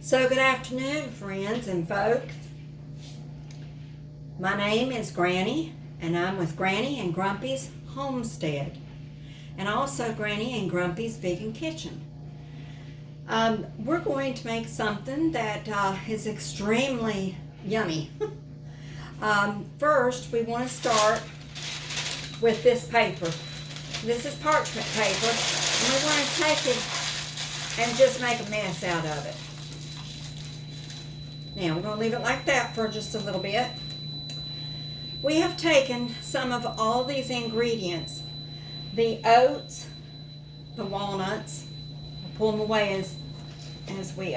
So good afternoon, friends and folks. My name is Granny, and I'm with Granny and Grumpy's Homestead, and also Granny and Grumpy's Vegan Kitchen. We're going to make something that is extremely yummy. First, we want to start with this paper. This is parchment paper, and we want to take it and just make a mess out of it. Now, I'm going to leave it like that for just a little bit. We have taken some of all these ingredients, the oats, the walnuts, I'll pull them away as we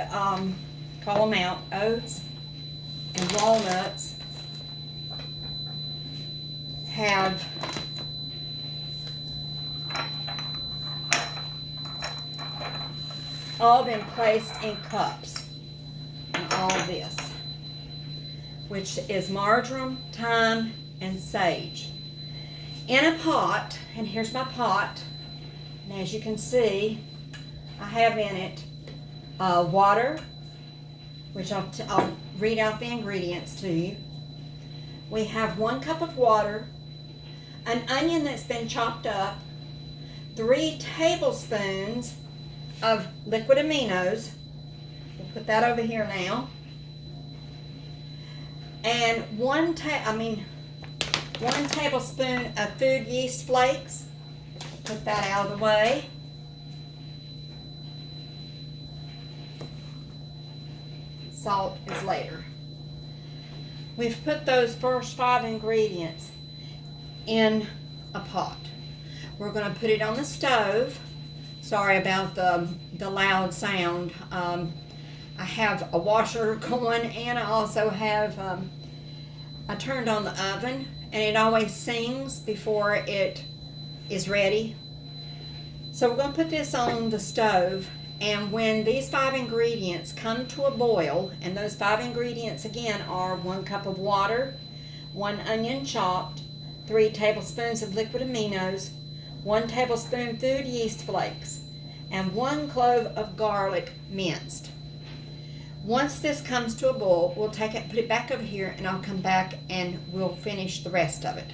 call them out, oats and walnuts have all been placed in cups. All this, which is marjoram, thyme, and sage, in a pot. And here's my pot, and as you can see, I have in it water, which I'll read out the ingredients to you. We have 1 cup of water, an onion that's been chopped up, 3 tablespoons of liquid aminos. We'll put that over here now. And 1 tablespoon of food yeast flakes. Put that out of the way. Salt is later. We've put those first 5 ingredients in a pot. We're going to put it on the stove. Sorry about the loud sound. I have a washer going, and I also have, I turned on the oven, and it always sings before it is ready. So we're going to put this on the stove, and when these 5 ingredients come to a boil, and those 5 ingredients again are 1 cup of water, 1 onion chopped, 3 tablespoons of liquid aminos, 1 tablespoon food yeast flakes, and 1 clove of garlic minced. Once this comes to a boil, we'll take it, put it back over here, and I'll come back and we'll finish the rest of it.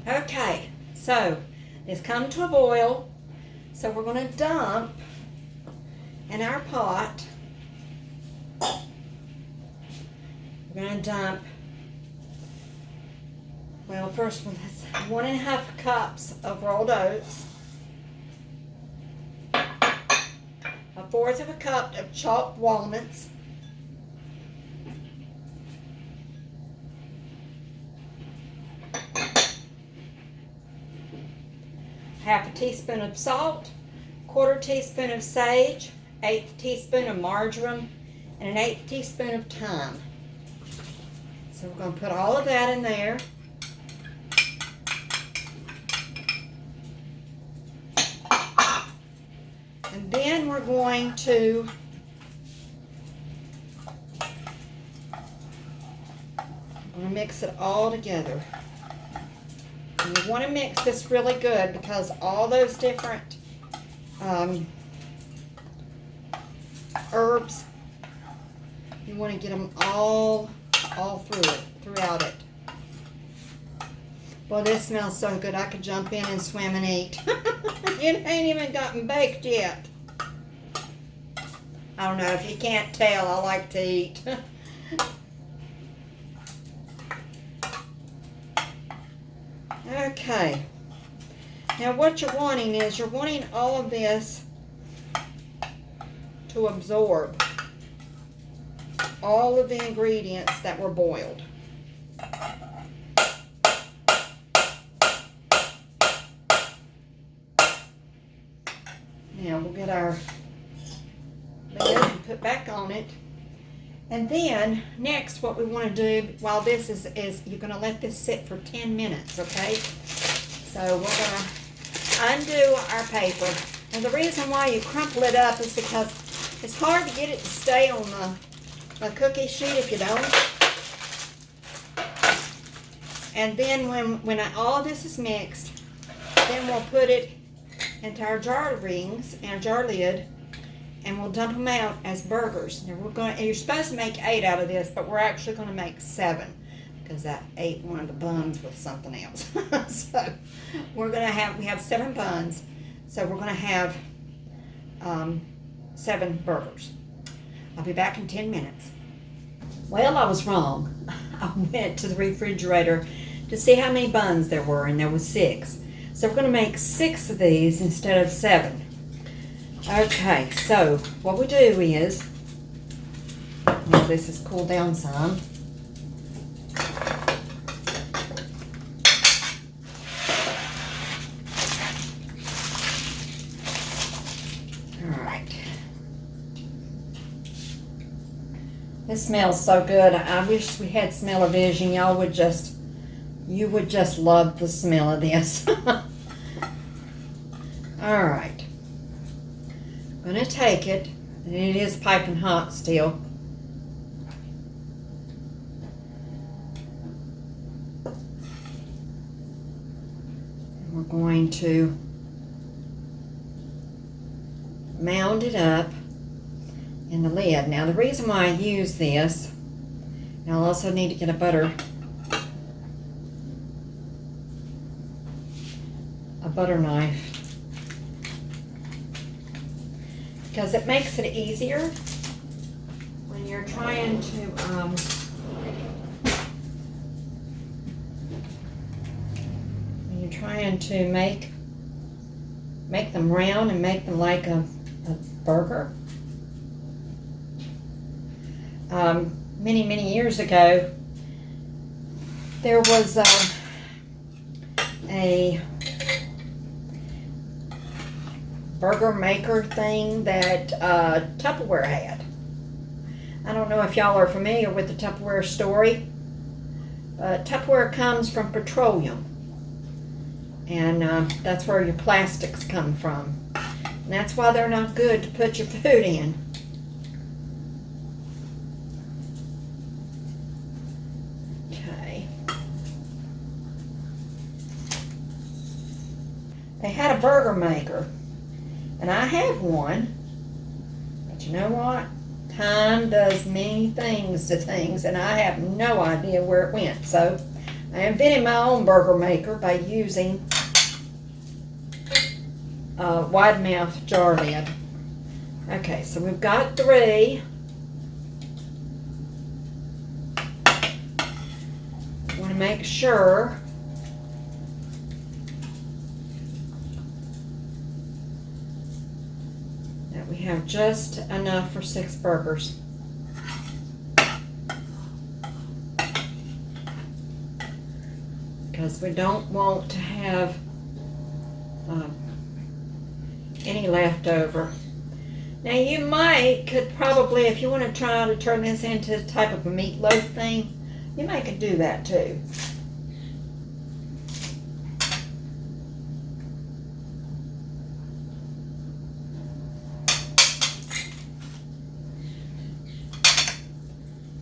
Okay, so it's come to a boil, so we're going to dump in our pot. We're going to dump, well, first one is 1½ cups of rolled oats, 1/4 cup of chopped walnuts, 1/2 teaspoon of salt, 1/4 teaspoon of sage, 1/8 teaspoon of marjoram, and an 1/8 teaspoon of thyme. So we're going to put all of that in there. And then we're going to mix it all together. And you want to mix this really good because all those different herbs, you want to get them all throughout it. Well, this smells so good. I could jump in and swim and eat. It ain't even gotten baked yet. I don't know if you can't tell, I like to eat. Okay, now what you're wanting is you're wanting all of this to absorb all of the ingredients that were boiled. Now we'll get our lid and put back on it. And then next what we want to do while this is you're going to let this sit for 10 minutes, okay? So we're going to undo our paper. And the reason why you crumple it up is because it's hard to get it to stay on the cookie sheet if you don't. And then when all this is mixed, then we'll put it into our jar rings and our jar lid, and we'll dump them out as burgers. And you're supposed to make 8 out of this, but we're actually going to make 7 because I ate one of the buns with something else. So we have 7 buns. So we're going to have 7 burgers. I'll be back in 10 minutes. Well, I was wrong. I went to the refrigerator to see how many buns there were, and there was 6. So we're going to make 6 of these instead of 7. Okay, so what we do is, now this has cooled down some. Alright. This smells so good. I wish we had smell-o-vision. You would just love the smell of this. Alright. I'm going to take it, and it is piping hot still. And we're going to mound it up in the lid. Now the reason why I use this, and I'll also need to get a butter knife, because it makes it easier when you're trying to make them round and make them like a burger. Many years ago, there was a burger maker thing that Tupperware had. I don't know if y'all are familiar with the Tupperware story. Tupperware comes from petroleum, and that's where your plastics come from. And that's why they're not good to put your food in. Okay. They had a burger maker. And I have one, but you know what? Time does many things to things, and I have no idea where it went. So I invented my own burger maker by using a wide mouth jar lid. Okay, so we've got 3. I want to make sure we have just enough for 6 burgers. Because we don't want to have any left over. Now you could probably, if you want to try to turn this into a type of a meatloaf thing, you could do that too.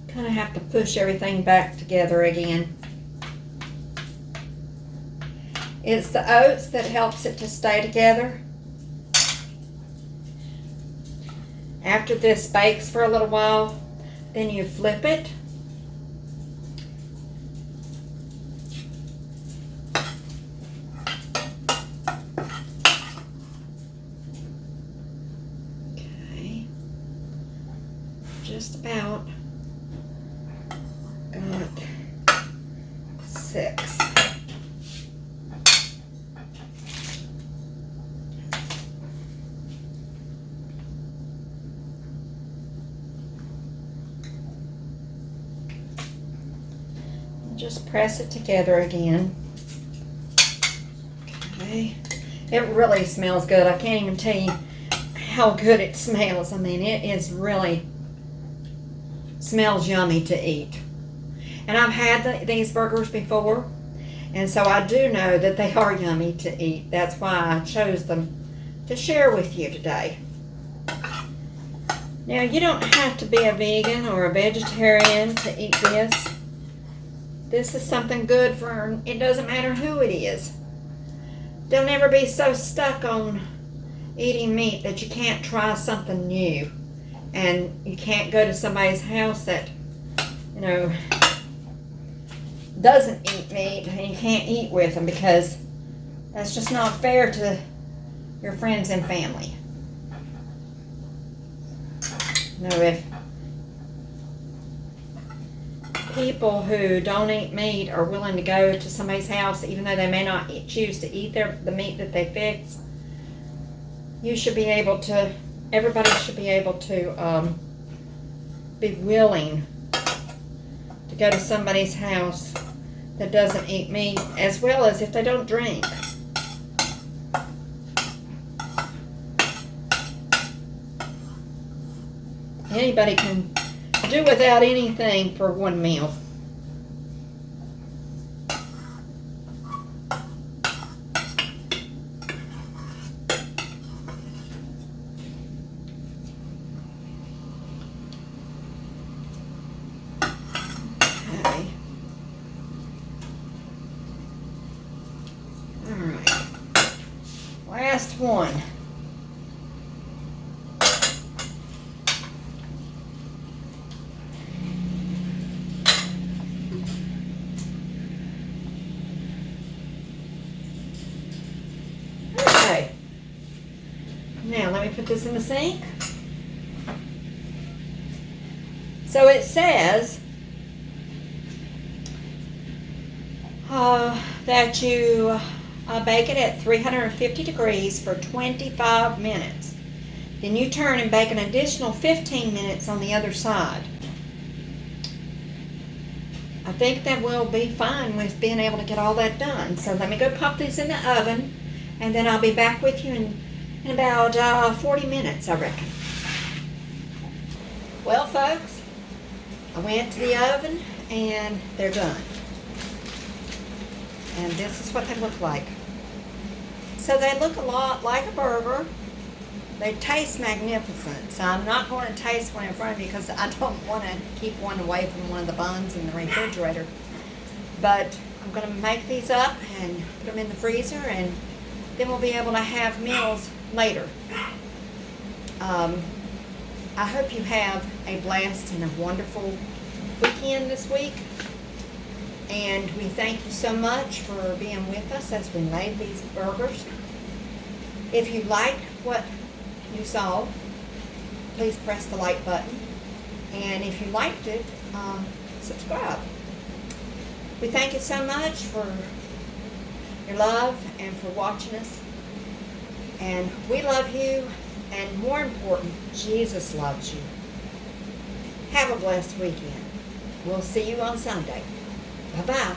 Kind of have to push everything back together again. It's the oats that helps it to stay together. After this bakes for a little while, then you flip it. Okay. Just about. Got 6. Just press it together again. Okay. It really smells good. I can't even tell you how good it smells. I mean, it is really smells yummy to eat. And I've had these burgers before, and so I do know that they are yummy to eat. That's why I chose them to share with you today. Now, you don't have to be a vegan or a vegetarian to eat this. This is something good for, it doesn't matter who it is. Don't ever be so stuck on eating meat that you can't try something new. And you can't go to somebody's house that, you know, doesn't eat meat, and you can't eat with them, because that's just not fair to your friends and family. You know, if people who don't eat meat are willing to go to somebody's house, even though they may not choose to eat the meat that they fix, you should be able to, everybody should be able to be willing to go to somebody's house that doesn't eat meat, as well as if they don't drink. Anybody can do without anything for one meal. Okay. All right. Last one. Now let me put this in the sink. So it says that you bake it at 350 degrees for 25 minutes. Then you turn and bake an additional 15 minutes on the other side. I think that will be fine with being able to get all that done. So let me go pop these in the oven, and then I'll be back with you in about 40 minutes, I reckon. Well, folks, I went to the oven and they're done. And this is what they look like. So they look a lot like a burger. They taste magnificent. So I'm not going to taste one in front of you because I don't want to keep one away from one of the buns in the refrigerator. But I'm going to make these up and put them in the freezer, and then we'll be able to have meals later. I hope you have a blessed and a wonderful weekend this week. And we thank you so much for being with us as we made these burgers. If you liked what you saw, please press the like button. And if you liked it, subscribe. We thank you so much for your love and for watching us. And we love you, and more important, Jesus loves you. Have a blessed weekend. We'll see you on Sunday. Bye-bye.